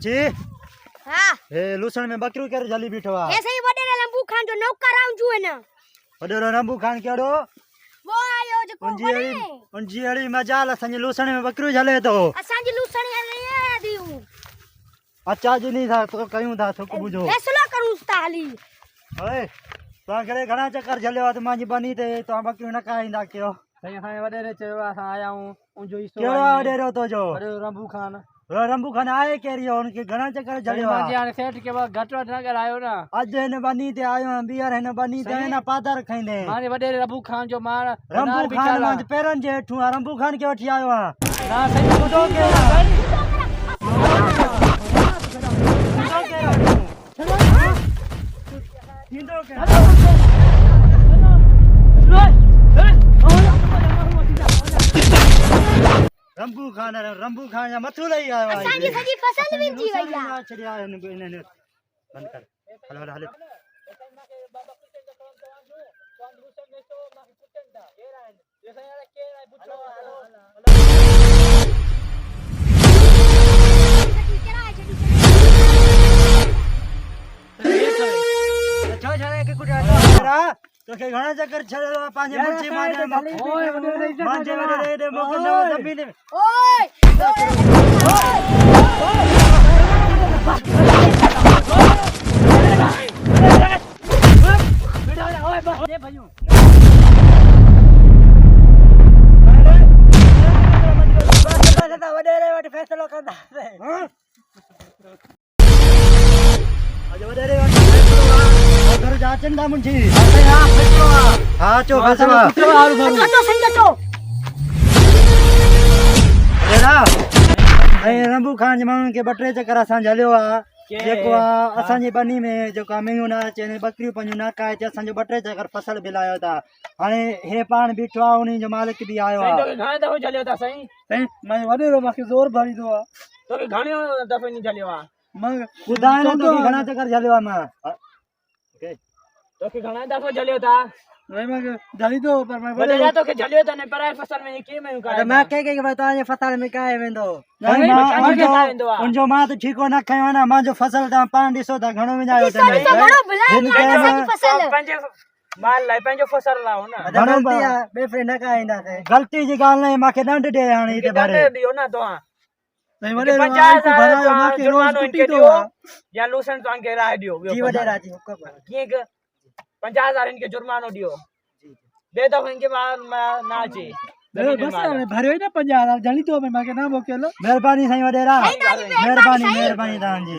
मुंची हां हे लूसण में बकरू केर जली बीठो आ ऐसे ही वडेरे लंबू खान जो नौकर आऊं जुए न वडेरो रंबू खान केड़ो वो आयो जो उनजी अड़ी मजाल असन लूसण में बकरू जले तो असन जी लूसणी है दियो अच्छा जी नहीं था तो कयूं था तो बुझो फैसला करूं ताली ओए तो करे घणा चक्कर जलियो तो मांजी बनी ते तो बकरू न काईंदा कयो सही असां वडेरे चयो असां आया हूं उनजो हिस्सो केड़ो वडेरो तो जो रंबू खान रंबू खान आए केरियो उनके घणा चक्कर जलियो मांजी हाणे सेठ के घट वध न करायो न अज हिन बनी ते आयो बियर हिन बनी ते न पादर खाइंदे मांजे वडेरे रंबू खान जो मां रंबू खान मांज पेरन जे ठू रंबू खान के वठी आयो आ ना सही बुधो के रंबू खान या मथु लई आयो आ असन जी सजी फसल विंजी वईया छड़िया बंद कर हलो हलो छो छड़े के कुटा तो के घणा चक्कर छड़ो पांजे मुंची माने मांजे वडे दे मोक न जमीन ओए दे भइयो वडेरे वट फैसलो कंदा आज वडेरे वट फैसलो घर जा चंदा मुंची हां चो फैसलो तो संगतो एरा ए रंबू खान मां के बटरे चक्कर असा जलियो आ जेको असा जी बनी में जो कामेयो ना चने बकरियों पंजो ना काए ते असा जो बटरे चक्कर फसल बिलायो ता हाने हे पान बीठो आ उनी जो मालिक भी आयो आ तो घणे दफो जलियो ता सही सही मैं वडेरो माके जोर भरी दो आ तो घणे दफे नहीं जलियो आ मैं बुधाए न तो घणा चक्कर जलियो आ मां ओके तो के घणे दफो जलियो ता मैं जली दो पर मैं वडेरा तो के जलियो ता ने पर फसल में के में का मैं के बता ये फसल में काए वेंदो उनजो मां तो ठीको न खयो ना मां जो फसल ता पान दिसो ता घणो विजायो तो घणो बुलाए फसल पंजे माल लाई पंजो फसल लाओ ना गलती आ बेफे न काईंदा से गलती जी गाल नहीं माके दंड दे हाणी ते बारे दियो ना तो नहीं वडे 50,000 माके रोज कुटी दियो या लूसन तो के राह दियो जी वडे राजी हुक्म के 50,000 इनके जुर्मानो दियो दे दो इनके ना ची बस भरियो ना 50,000 जणी तो मैं माके ना मोकेलो मेहरबानी साईं वडेरा मेहरबानी तां जी।